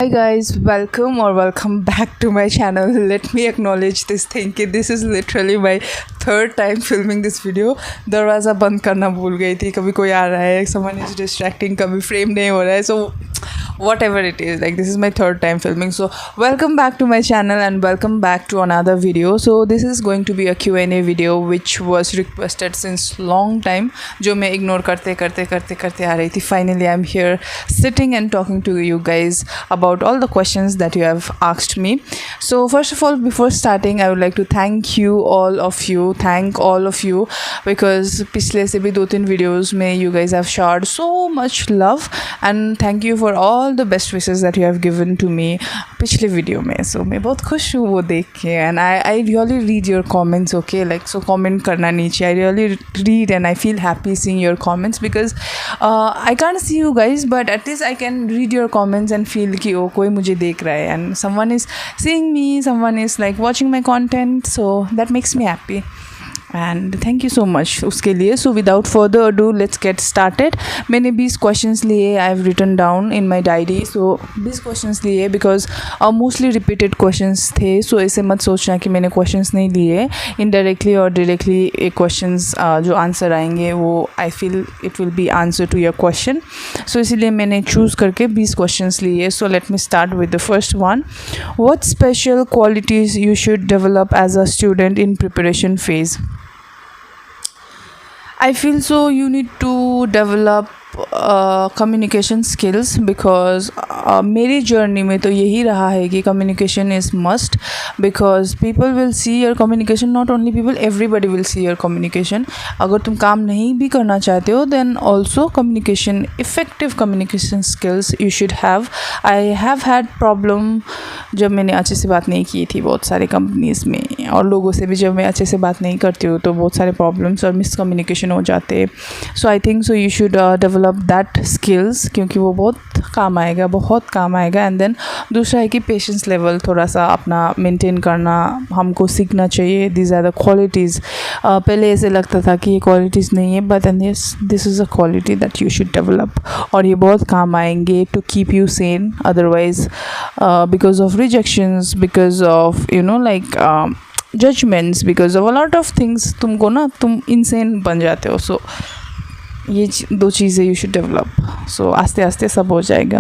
Hi guys, welcome back to my channel. Let me acknowledge this thing कि this is literally my third time filming this video. दरवाज़ा बंद करना भूल गई थी, कभी कोई आ रहा है, someone is distracting, कभी frame नहीं हो रहा है, so whatever it is, like this is my third time filming. So welcome back to my channel and welcome back to another video. So this is going to be a Q&A video which was requested since long time, जो मैं ignore करते आ रही थी. Finally I'm here sitting and talking to you guys about all the questions that you have asked me. So first of all, before starting, I would like to thank all of you because पिछले से भी 2-3 videos में you guys have shared so much love and thank you for all the best wishes that you have given to me पिछले video में. So मैं बहुत खुश हूँ वो देख के and I really read your comments, okay, like so comment करना नीचे. I really read and I feel happy seeing your comments because I can't see you guys but at least I can read your comments and feel कि ओ कोई मुझे देख रहा है and someone is seeing me, someone is like watching my content, so that makes me happy. And thank you so much उसके लिए. So without further ado let's get started. मैंने 20 questions लिए, I have written down in my diary. So 20 questions लिए because mostly repeated questions थे. सो ऐसे मत सोचना कि मैंने क्वेश्चंस नहीं लिए. इनडायरेक्टली और डायरेक्टली एक क्वेश्चंस जो आंसर आएंगे वो I feel it will be answer to your question. So इसीलिए मैंने चूज़ करके 20 क्वेश्चंस लिए. So let me start with the first one. What special qualities you should develop as a student in preparation phase? I feel so you need to develop communication skills because मेरी journey में तो यही रहा है कि communication is must because people will see your communication, not only people, everybody will see your communication. अगर तुम काम नहीं भी करना चाहते हो then also communication, effective communication skills you should have. I have had problem जब मैंने अच्छे से बात नहीं की थी बहुत सारे कंपनीज़ में, और लोगों से भी जब मैं अच्छे से बात नहीं करती हूँ तो बहुत सारे प्रॉब्लम्स और मिसकम्युनिकेशन हो जाते. So I think so you should develop that skills क्योंकि वो बहुत काम आएगा. एंड देन दूसरा है कि पेशेंस लेवल थोड़ा सा अपना मेंटेन करना हमको सीखना चाहिए. This are the qualities. पहले ऐसे लगता था कि ये क्वालिटीज़ नहीं है but this is a quality that you should develop और ये बहुत काम आएंगे to keep you sane. Otherwise because of rejections, because of judgments, because of a lot of things तुमको ना तुम insane बन जाते हो. So ये दो चीज़ें यू शुड डेवलप. सो आस्ते आस्ते सब हो जाएगा.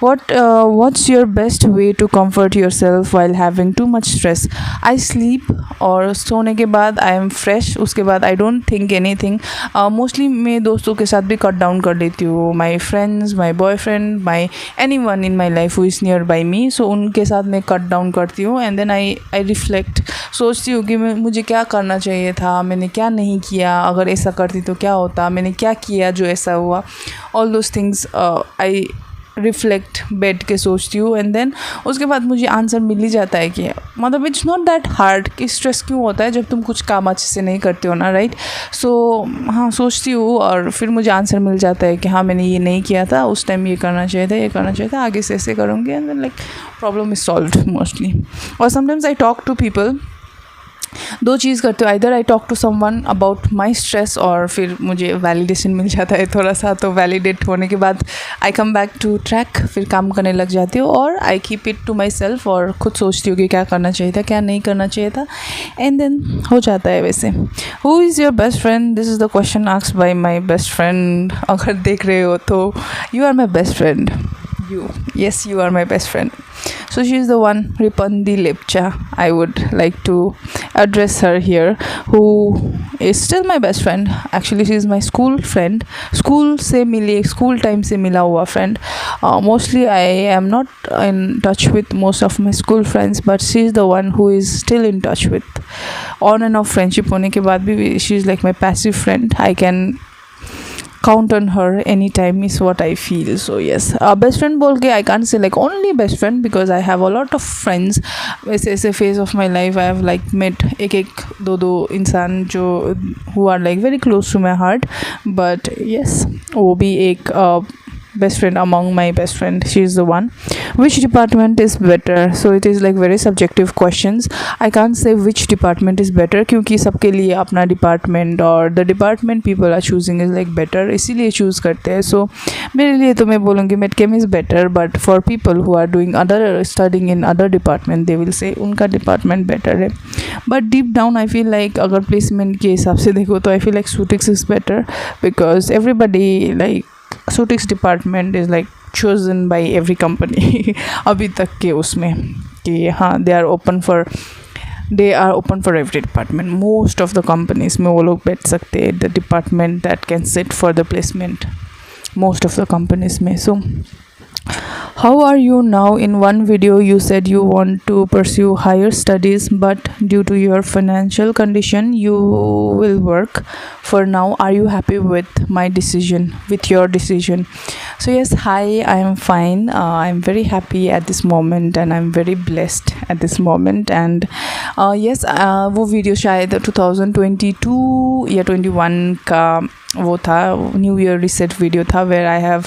What's your best way to comfort your self while having too much stress? I sleep और सोने के बाद आई एम फ्रेश. उसके बाद I don't think anything. Mostly मैं दोस्तों के साथ भी कट डाउन कर लेती हूँ. My friends, my boyfriend, my any one in my life who is near by me. So उनके साथ मैं कट डाउन करती हूँ एंड देन आई रिफ्लेक्ट. सोचती हूँ कि मुझे क्या करना चाहिए था, मैंने क्या नहीं किया, अगर ऐसा करती तो क्या होता, मैंने क्या किया जो ऐसा हुआ. All those things I reflect बैठ के सोचती हूँ एंड देन उसके बाद मुझे आंसर मिल ही जाता है कि मतलब इट्स नॉट दैट हार्ड कि स्ट्रेस क्यों होता है जब तुम कुछ काम अच्छे से नहीं करते हो ना, राइट. सो हाँ, सोचती हूँ और फिर मुझे आंसर मिल जाता है कि हाँ मैंने ये नहीं किया था, उस टाइम ये करना चाहिए था, आगे से ऐसे करूँगी and then like problem is solved mostly. और sometimes I talk to people. दो चीज़ करते हो, either I talk to someone about my stress और फिर मुझे वैलिडेशन मिल जाता है थोड़ा सा. तो वैलिडेट होने के बाद I come back to track, फिर काम करने लग जाती हूँ और I keep it to my self और खुद सोचती हूँ कि क्या करना चाहिए था, क्या नहीं करना चाहिए था एंड देन हो जाता है वैसे. Who is your best friend? This is the question asked by my best friend. अगर देख रहे हो तो you are my best friend. Yes, you are my best friend. So she is the one, Ripandi Lepcha. I would like to address her here, who is still my best friend. Actually, she is my school friend. School time से मिला हुआ friend. Mostly I am not in touch with most of my school friends, but she is the one who is still in touch with. On and off friendship होने के बाद भी she is like my passive friend. I can count on her anytime is what I feel. So yes, best friend बोल के I can't say like only best friend because I have a lot of friends. ऐसे phase of my life I have like met एक दो इंसान जो who are like very close to my heart. But yes, वो भी एक best friend among my best friend, she is the one. Which department is better? So it is like very subjective questions. I can't say which department is better क्योंकि सबके लिए अपना department और the department people are choosing is like better, इसीलिए choose करते हैं. So मेरे लिए तो मैं बोलूँगी medchem is better, but for people who are doing other studying in other department they will say उनका department better है. But deep down I feel like अगर placement के हिसाब से देखो तो I feel like Sutix is better because everybody like Sutix department is like chosen by every company अभी तक के उसमें कि हाँ they are open for every department. Most of the companies में वो लोग बैठ सकते हैं the department that can sit for the placement, most of the companies में. So how are you now? In one video you said you want to pursue higher studies but due to your financial condition you will work for now. Are you happy with your decision? So yes, hi, I am fine. I'm very happy at this moment and I'm very blessed at this moment. And yes, वो video शायद 2022 या 21 का वो था, New Year reset video था, where I have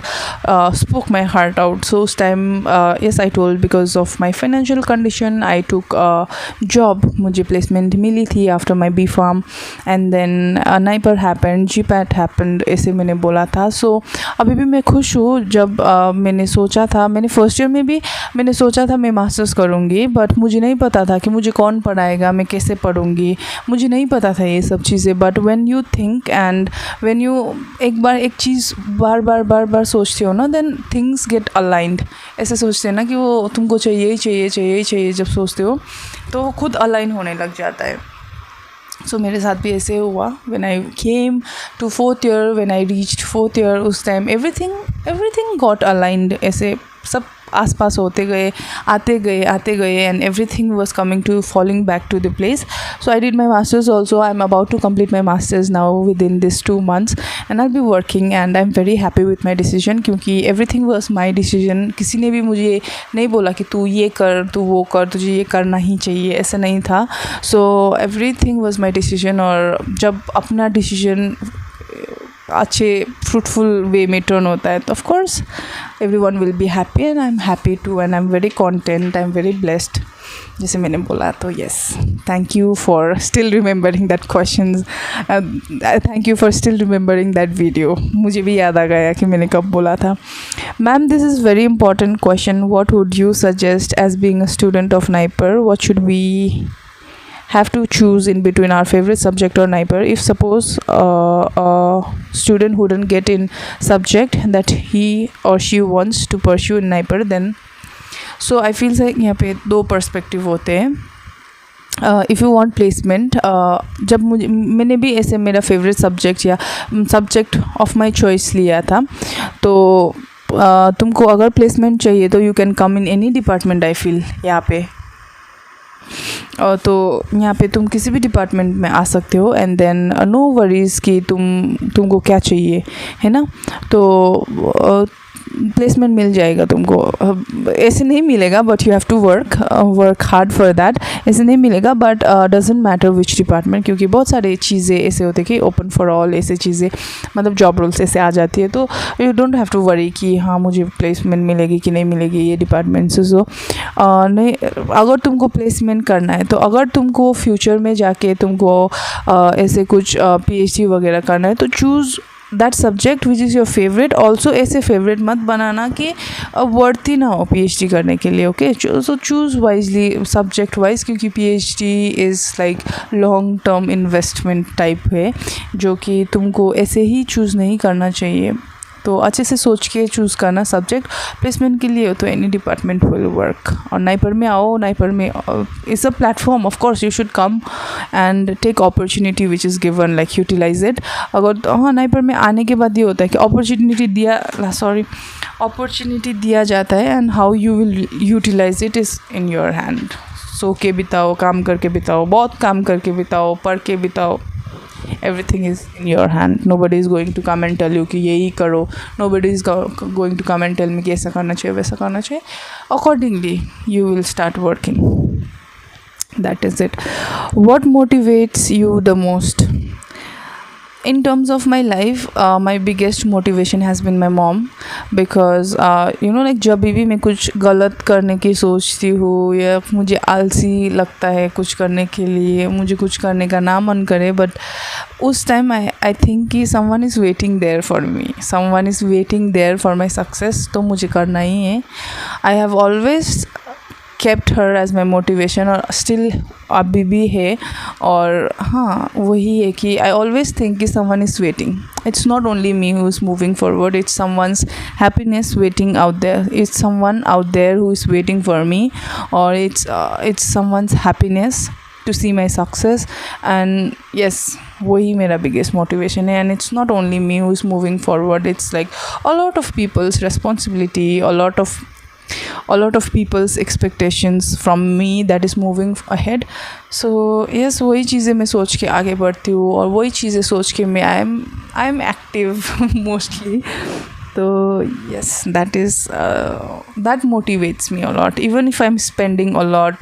spoke my heart out. So उस time yes I told because of my financial condition I took job, मुझे placement मिली थी after my B pharm and then NIPER happened, GPAT happened, ऐसे मैंने बोला था. सो अभी भी मैं खुश हूँ. जब मैंने सोचा था, मैंने फर्स्ट ईयर में भी मैंने सोचा था मैं मास्टर्स करूँगी, बट मुझे नहीं पता था कि मुझे कौन पढ़ाएगा, मैं कैसे पढ़ूँगी, मुझे नहीं पता था ये सब चीज़ें. But when you think and when you एक बार एक चीज़ बार बार सोचते हो ना, देन थिंग्स गेट अलाइंड. ऐसे सोचते हैं ना कि वो तुमको चाहिए, जब सोचते हो तो वो खुद अलाइन होने लग जाता है. सो मेरे साथ भी ऐसे हुआ. When I came to 4th year, when I reached 4th year, उस टाइम एवरीथिंग गॉट अलाइंड. ऐसे सब आसपास होते गए, आते गए and everything was coming to falling back to the place. So I did my masters also. I am about to complete my masters now within this 2 months and I be working and I am very happy with my decision क्योंकि everything was my decision. किसी ने भी मुझे नहीं बोला कि तू ये कर, तू वो कर, तुझे ये करना ही चाहिए, ऐसा नहीं था. So everything was my decision. और जब अपना डिसीजन अच्छे फ्रूटफुल वे में टर्न होता है तो of course everyone will be happy and I am happy too and I am very content, I am very blessed, जैसे मैंने बोला. तो yes, thank you for still remembering that questions, thank you for still remembering that video. मुझे भी याद आ गया कि मैंने कब बोला था. Ma'am, this is very important question. What would you suggest as being a student of NIPER? What should we have to choose in between our favorite subject or NIPER? If suppose a student who didn't get in subject that he or she wants to pursue in NIPER, then so I feel like यहाँ पे 2 perspective होते हैं. If you want placement, जब मैंने भी ऐसे मेरा favourite subject या सब्जेक्ट ऑफ माय चॉइस लिया था, तो तुमको अगर प्लेसमेंट चाहिए तो you can come in any department. I feel यहाँ पे तो यहाँ पे तुम किसी भी डिपार्टमेंट में आ सकते हो एंड देन नो वरीज़ कि तुमको क्या चाहिए, है ना. तो प्लेसमेंट मिल जाएगा तुमको. ऐसे नहीं मिलेगा but you have to work hard for that. ऐसे नहीं मिलेगा but doesn't matter which department, क्योंकि बहुत सारे चीज़ें ऐसे होते कि ओपन फॉर ऑल ऐसे चीज़ें, मतलब जॉब रोल्स ऐसे आ जाती है. तो you don't have to worry कि हाँ मुझे प्लेसमेंट मिलेगी कि नहीं मिलेगी ये डिपार्टमेंट से. सो नहीं, अगर तुमको प्लेसमेंट करना है तो अगर तुमको फ्यूचर में जाके तुमको ऐसे कुछ PhD वगैरह करना है तो choose that subject which is your favourite. Also ऐसे फेवरेट मत बनाना कि वर्थ ही ना हो PhD करने के लिए. ओके, सो चूज़ वाइजली सब्जेक्ट वाइज, क्योंकि PhD is like long term investment type है जो कि तुमको ऐसे ही चूज़ नहीं करना चाहिए. तो अच्छे से सोच के चूज़ करना सब्जेक्ट. प्लेसमेंट के लिए हो तो एनी डिपार्टमेंट विल वर्क. और नाइपर में आओ, नाइपर में is a platform. Of course you should come and take opportunity which is given, like utilize it. अगर हाँ, नाइपर में आने के बाद ये होता है कि अपॉर्चुनिटी दिया जाता है and how you will utilize it is in your hand. So के बिताओ, काम करके बिताओ, बहुत काम करके बिताओ, पढ़ के बिताओ. Everything is in your hand. Nobody is going to come and tell you कि यही करो. Nobody is going to come and tell me कि ऐसा करना चाहिए, वैसा करना चाहिए. Accordingly, you will start working. That is it. What motivates you the most? in terms of my life, my biggest motivation has been my mom, because like जब भी मैं कुछ गलत करने की सोचती हूँ या मुझे आलसी लगता है कुछ करने के लिए, मुझे कुछ करने का ना मन करे, बट उस टाइम आई थिंक कि someone is waiting there for me, someone is waiting there for my success, तो मुझे करना ही है. I have always kept her as my motivation, और still अभी भी है. और हाँ, वही है कि I always think कि someone is waiting. It's not only me who is moving forward, it's someone's happiness waiting out there. It's someone out there who is waiting for me, or it's someone's happiness to see my success. And yes, वही मेरा biggest motivation है. And it's not only me who is moving forward, it's like a lot of people's responsibility, a lot of people's expectations from me that is moving ahead. So yes, वही चीज़ें मैं सोच के आगे बढ़ती हूँ, और वही चीज़ें सोच के मैं आई एम एक्टिव मोस्टली. तो yes, that motivates me a lot, even if I'm spending a lot.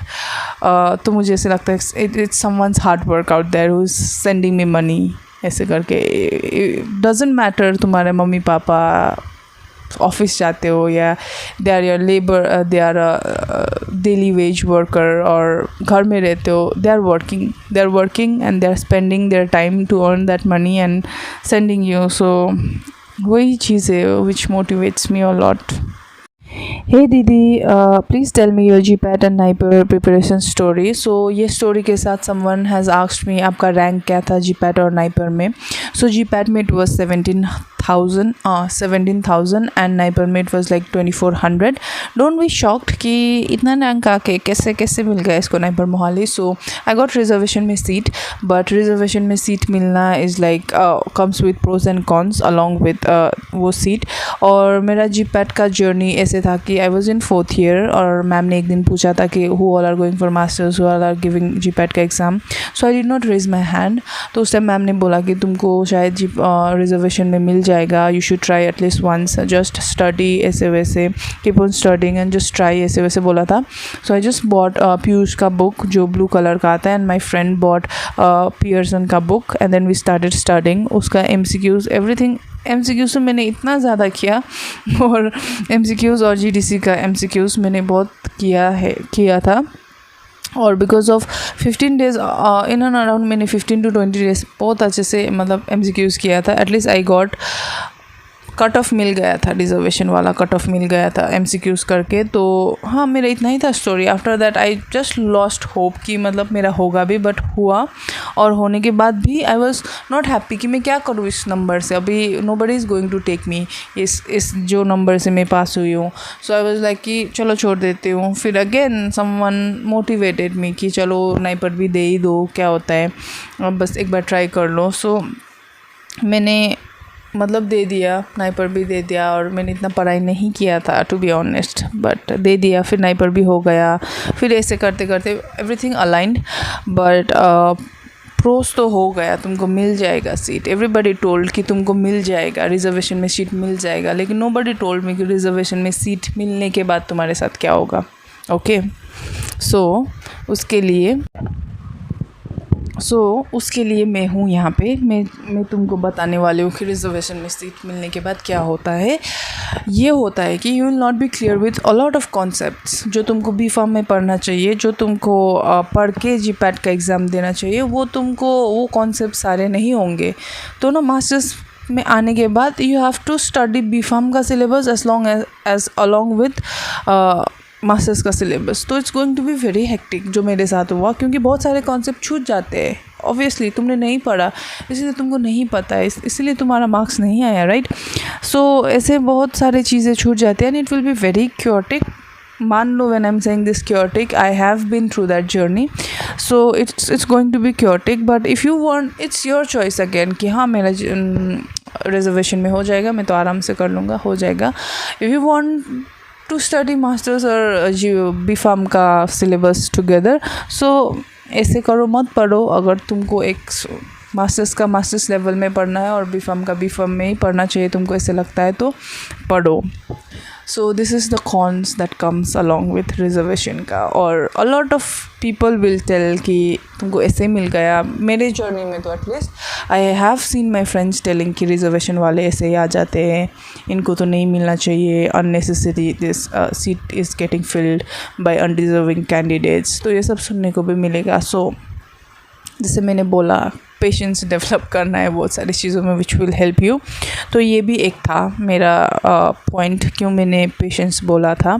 तो मुझे ऐसे लगता है it's someone's hard work out there who's sending me money. ऐसे करके doesn't matter तुम्हारे मम्मी पापा ऑफिस जाते हो या they are your labour, they are daily wage worker, और घर में रहते हो, they are working and they are spending their time to earn that money and sending you. So वही चीज़ है विच मोटिवेट्स मी अ लॉट. हे दीदी, please tell me your GPAT and NIPER preparation story. So ये स्टोरी के साथ समवन हैज़ आस्क्ड मी आपका rank क्या था जीपैट और नाइपर में. सो जीपैट में इट वॉज 17,000 एंड नाइपर में it was like 2400. Don't be shocked कि इतना रैंक आके कैसे मिल गया इसको NIPER Mohali. So I got reservation में सीट, बट रिजर्वेशन में सीट मिलना is like comes with pros and cons along with वो सीट. और मेरा जीपैट का जर्नी ऐसे था कि I was in 4th year, और मैम ने एक दिन पूछा था कि who all are going for masters, who all are giving GPAT का exam. So I did not raise my hand. तो उस टाइम मैम ने बोला कि तुमको शायद रिजर्वेशन में मिल जाएगा, you should try at least once, just study ऐसे वैसे, keep on studying and just try ऐसे वैसे बोला था. So I just bought Piyush का बुक जो ब्लू कलर का आता है, and my friend bought Pearson का book, and then we started studying. उसका MCQs एवरीथिंग, MCQs से मैंने इतना ज़्यादा किया, और MCQs और GDC का MCQs मैंने बहुत किया था. और because of 15 days in and around मैंने 15 to 20 डेज़ बहुत अच्छे से मतलब MCQs किया था. At least I got cut off मिल गया था, रिजर्वेशन वाला कट ऑफ मिल गया था MCQs करके. तो हाँ, मेरा इतना ही था story. After that I just lost hope कि मतलब मेरा होगा भी, बट हुआ. और होने के बाद भी आई वॉज नॉट हैप्पी कि मैं क्या करूँ इस नंबर से. अभी nobody is going to take me इस जो नंबर से मैं पास हुई हूँ. सो आई वॉज लाइक कि चलो छोड़ देती हूँ. फिर अगेन समवन मोटिवेटेड मी कि चलो नाइपर भी दे ही दो, क्या होता है, अब बस एक बार ट्राई कर लो. सो मैंने मतलब दे दिया, नाइपर भी दे दिया. और मैंने इतना पढ़ाई नहीं किया था टू बी ऑनेस्ट, बट दे दिया. फिर नाइपर भी हो गया. फिर ऐसे करते करते एवरीथिंग अलाइंड, बट प्रोस तो हो गया, तुमको मिल जाएगा सीट. एवरीबडी टोल्ड कि तुमको मिल जाएगा, रिजर्वेशन में सीट मिल जाएगा, लेकिन नोबडी टोल्ड मी कि रिजर्वेशन में सीट मिलने के बाद तुम्हारे साथ क्या होगा. ओके, सो उसके लिए मैं हूँ यहाँ पे. मैं तुमको बताने वाली हूँ कि रिजर्वेशन में सीट मिलने के बाद क्या होता है. ये होता है कि you will not be clear with a lot of concepts जो तुमको B.Pharm में पढ़ना चाहिए, जो तुमको पढ़ के जीपैट का एग्ज़ाम देना चाहिए, वो तुमको वो कॉन्सेप्ट सारे नहीं होंगे. तो ना मास्टर्स में आने के बाद you have to study B.Pharm का syllabus as along with masters का सिलेबस. तो it's going to be very hectic, जो मेरे साथ हुआ, क्योंकि बहुत सारे कॉन्सेप्ट छूट जाते हैं. ऑब्वियसली तुमने नहीं पढ़ा, इसलिए तुमको नहीं पता है, इसलिए तुम्हारा मार्क्स नहीं आया, राइट. सो ऐसे बहुत सारे चीज़ें छूट जाते हैं, and it will be very chaotic. मान लो when I am saying this chaotic, I have been through that journey. So it's going to be chaotic, but if you want, it's your choice again कि हाँ मेरा reservation में हो जाएगा, मैं तो आराम से कर लूँगा, हो जाएगा. If you want to study masters और B.Pharm का सिलेबस टुगेदर, सो ऐसे करो, मत पढ़ो. अगर तुमको एक मास्टर्स का मास्टर्स लेवल में पढ़ना है और बीफार्म का बीफार्म में ही पढ़ना चाहिए तुमको ऐसे लगता है तो पढ़ो. So this is the cons that comes along with reservation का. और a lot of people will tell कि तुमको ऐसे मिल गया. मेरे जर्नी में तो at least I have seen my friends telling कि रिजर्वेशन वाले ऐसे ही आ जाते हैं, इनको तो नहीं मिलना चाहिए, unnecessary this seat is getting filled by undeserving candidates. तो ये सब सुनने को भी मिलेगा. सो जैसे मैंने बोला पेशेंस डेवलप करना है बहुत सारी चीज़ों में विच विल हेल्प यू. तो ये भी एक था मेरा पॉइंट क्यों मैंने पेशेंस बोला था.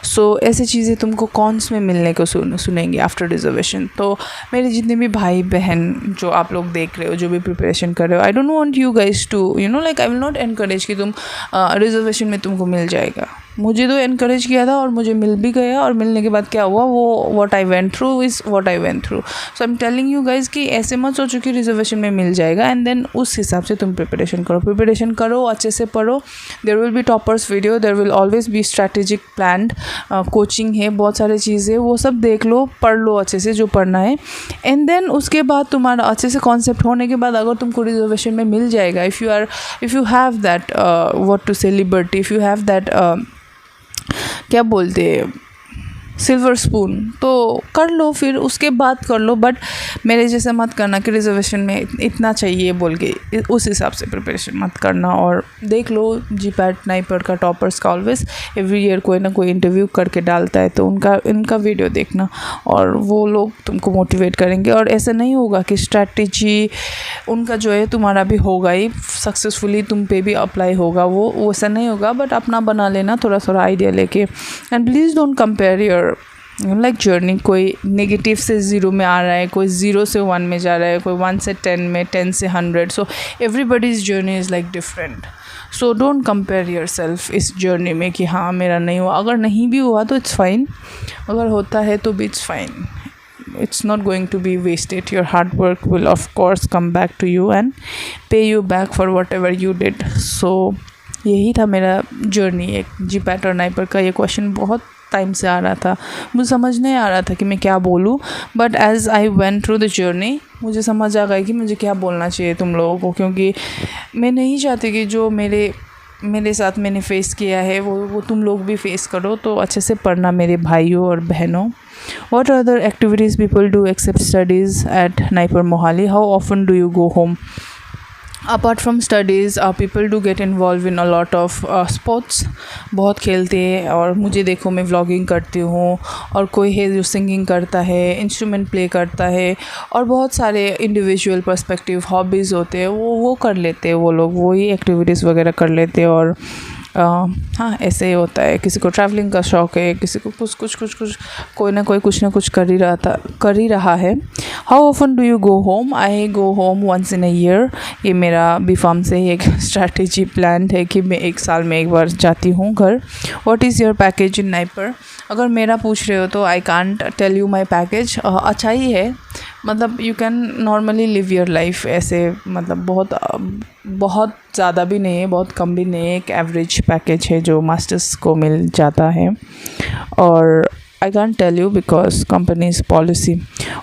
सो ऐसी चीज़ें तुमको कॉन्स में मिलने को सुनेंगे आफ्टर रिजर्वेशन. तो मेरे जितने भी भाई बहन जो आप लोग देख रहे हो, जो भी प्रिपरेशन कर रहे हो, I don't want you guys to like I will not encourage कि तुम रिजर्वेशन में तुमको मिल जाएगा. मुझे तो एनकरेज किया था और मुझे मिल भी गया, और मिलने के बाद क्या हुआ वो what I went through is what I went through. So I am telling you guys कि ऐसे मत सोचो कि रिजर्वेशन में मिल जाएगा एंड देन उस हिसाब से तुम प्रिपरेशन करो अच्छे से पढ़ो. There will be toppers video, there will always be strategic planned coaching है, बहुत सारी चीज़ें, वो सब देख लो, पढ़ लो अच्छे से जो पढ़ना है. एंड देन उसके बाद तुम्हारा अच्छे से कॉन्सेप्ट होने के बाद अगर तुमको रिजर्वेशन में मिल जाएगा, if you have that what to say liberty, if you have that क्या बोलते सिल्वर स्पून, तो कर लो, फिर उसके बाद कर लो. बट मेरे जैसे मत करना कि रिजर्वेशन में इतना चाहिए बोल के उस हिसाब से प्रिपरेशन मत करना. और देख लो जीपैट नाइपर का टॉपर्स का ऑलवेज एवरी ईयर कोई ना कोई इंटरव्यू करके डालता है, तो इनका वीडियो देखना और वो लोग तुमको मोटिवेट करेंगे. और ऐसा नहीं होगा कि स्ट्रैटेजी उनका जो है तुम्हारा भी होगा ही सक्सेसफुली, तुम पे भी अप्लाई होगा, वो वैसा नहीं होगा. बट अपना बना लेना थोड़ा थोड़ा आइडिया लेके. And please don't compare your like journey. कोई नेगेटिव से 0 में आ रहा है, कोई 0 से 1 में जा रहा है, कोई 1 से 10 में, 10 से 100. So everybody's journey is like different. So don't compare yourself इस जर्नी में कि हाँ मेरा नहीं हुआ. अगर नहीं भी हुआ तो इट्स फाइन, अगर होता है तो भी it's fine. It's not going to be wasted. Your hard work will of course come back to you and pay you back for whatever you did. So यही था मेरा जर्नी. एक जीपैट और नाइपर का ये क्वेश्चन बहुत time से आ रहा था, मुझे समझ नहीं आ रहा था कि मैं क्या बोलूँ. But as I went through the journey मुझे समझ आ गया कि मुझे क्या बोलना चाहिए तुम लोगों को, क्योंकि मैं नहीं चाहती कि जो मेरे साथ मैंने फ़ेस किया है वो तुम लोग भी फेस करो. तो अच्छे से पढ़ना मेरे भाइयों और बहनों. What other activities people do except studies at Naipur Mohali? How often do you go home? Apart from studies, people do get involved in a lot of sports. बहुत खेलते हैं. और मुझे देखो मैं व्लॉगिंग करती हूँ, और कोई है जो सिंगिंग करता है, इंस्ट्रूमेंट प्ले करता है, और बहुत सारे इंडिविजुअल पर्सपेक्टिव हॉबीज़ होते हैं वो कर लेते हैं वो लोग, वही एक्टिविटीज़ वगैरह कर लेते हैं. और हाँ ऐसे ही होता है. किसी को ट्रैवलिंग का शौक़ है, किसी को कुछ कोई ना कोई कुछ ना कुछ कर ही रहा है. How often do you go home? I go home once in a year. ये मेरा बीफार्म से ही एक स्ट्रैटेजी प्लान है कि मैं 1 साल में एक बार जाती हूँ घर. What is your package in NIPER? अगर मेरा पूछ रहे हो तो I can't tell you my package. अच्छा ही है, मतलब you can normally live your life ऐसे, मतलब बहुत ज़्यादा भी नहीं है, बहुत कम भी नहीं है. एक एवरेज पैकेज है जो मास्टर्स को मिल जाता है. और I can't tell you because companies policy.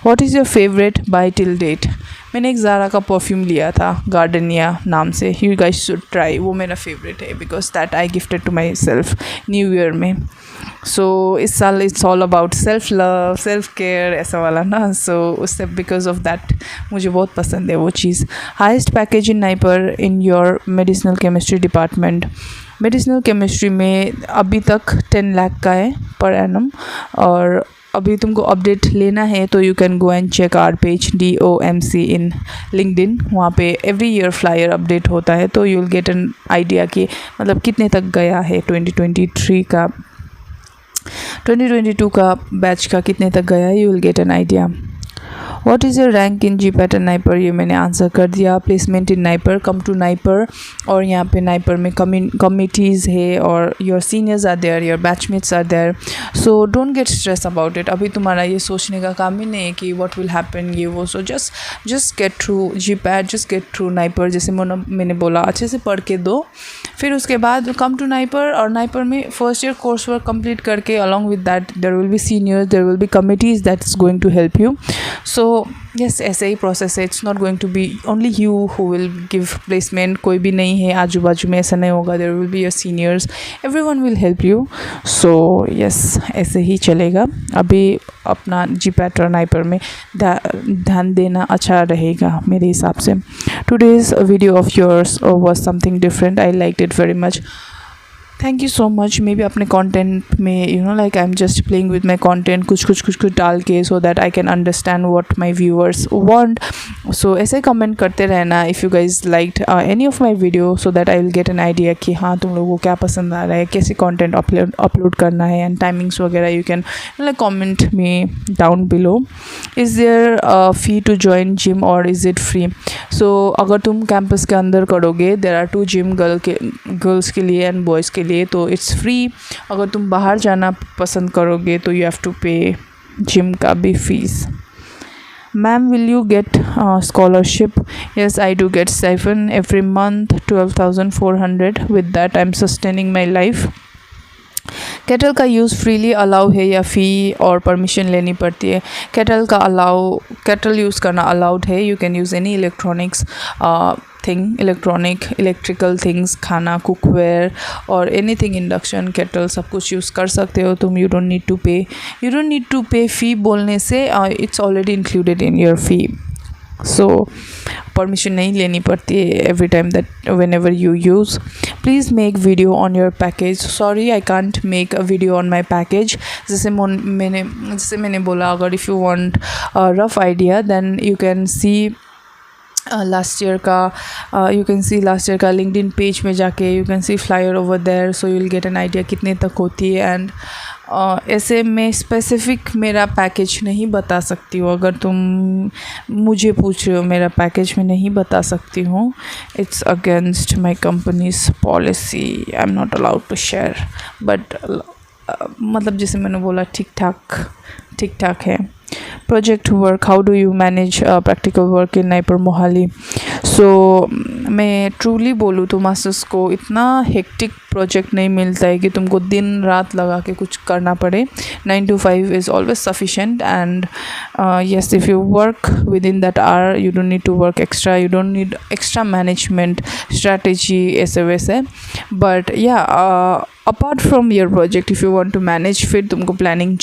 What is your favourite buy till date? मैंने एक ज़ारा का परफ्यूम लिया था गार्डनिया नाम से, यू गाइस शुड ट्राई. वो मेरा फेवरेट है because that I gifted to my self new year में. सो इस साल it's all about self love, self care, ऐसा वाला ना. सो उससे बिकॉज ऑफ दैट मुझे बहुत पसंद है वो चीज़. Highest package in NIPER in your medicinal chemistry department? Medicinal chemistry में अभी तक 10 लाख का है पर एनम. और अभी तुमको अपडेट लेना है तो you can go and check our page DOMC in LinkedIn. वहाँ पे एवरी ईयर फ्लायर अपडेट होता है, तो you will get an idea कि मतलब कितने तक गया है 2023 का, 2022 का बैच का कितने तक गया है. You will get an idea. What is your rank in GPAT and NIPER? ये मैंने आंसर कर दिया. Placement in NIPER, come to NIPER. और यहाँ पे नाइपर में कमिटीज़ है और your seniors are there, your batchmates are there. So don't get stress about it. अभी तुम्हारा ये सोचने का काम ही नहीं है कि व्हाट विल हैपन ये वो. So just get through GPAT, just get through NIPER. जैसे मैंने बोला अच्छे से पढ़ के दो, फिर उसके बाद कम टू नाइपर. और नाइपर में first year course work complete करके along with that there will be seniors, there will be committees that is going to help you. So yes ऐसे ही प्रोसेस है. It's not going to be only you who will give placement. कोई भी नहीं है आजू बाजू में, ऐसा नहीं होगा. There will be your seniors, everyone will help you. So yes ऐसे ही चलेगा. अभी अपना GPAT और नाइपर में ध्यान देना अच्छा रहेगा मेरे हिसाब से. Today's video of yours was something different. I liked it very much. Thank you so much. Maybe अपने कंटेंट में like I am just playing with my content, कुछ डाल के, so that I can understand what my viewers want. So ऐसे comment करते रहना if you guys liked any of my video, so that I will get an idea कि हाँ तुम लोगों को क्या पसंद आ रहा है, कैसे कंटेंट अपलोड करना है, एंड टाइमिंग्स वगैरह. You can like comment me down below. Is there fee to join gym और इज़ इट फ्री? सो अगर तुम कैंपस के अंदर करोगे, देर आर 2 जिम गर्ल्स के लिए एंड बॉयज़ के लिए, तो इट्स फ्री. अगर तुम बाहर जाना पसंद करोगे तो यू हैव टू पे जिम का भी fees. Ma'am will you get scholarship? Yes I do get stipend every month 12,400. With that I am sustaining my life. Kettle का यूज़ फ्रीली अलाउ है या फ़ी और परमिशन लेनी पड़ती है? केटल यूज़ करना अलाउड है. You can use any electronics electrical things, खाना, कुकवेयर और एनीथिंग, इंडक्शन, केटल, सब कुछ यूज़ कर सकते हो तुम. यू डोंट नीड टू पे फ़ी बोलने से it's already included in your fee. So permission नहीं लेनी पड़ती है every time that whenever you use. Please make video on your package. Sorry I can't make a video on my package. जैसे मैंने बोला, अगर if you want rough idea then you can see last year का LinkedIn page में जाके you can see flyer over there. So you will get an idea कितने तक होती है. एंड ऐसे मैं स्पेसिफिक मेरा पैकेज नहीं बता सकती हूँ. अगर तुम मुझे पूछ रहे हो, मेरा पैकेज में नहीं बता सकती हूँ. It's against my company's policy. I am not allowed to share. But मतलब जैसे मैंने बोला, ठीक ठाक है. Project work, how do you manage practical work in NIPER Mohali? So मैं ट्रूली बोलूँ तो मास्टर्स को इतना हेक्टिक प्रोजेक्ट नहीं मिलता है कि तुमको दिन रात लगा के कुछ करना पड़े. 9 to 5 is always sufficient. And yes, if you work within that hour, you don't need to work extra. You don't need extra management strategy ऐसे वैसे. बट या apart from your project, if you want to manage, फिर तुमको planning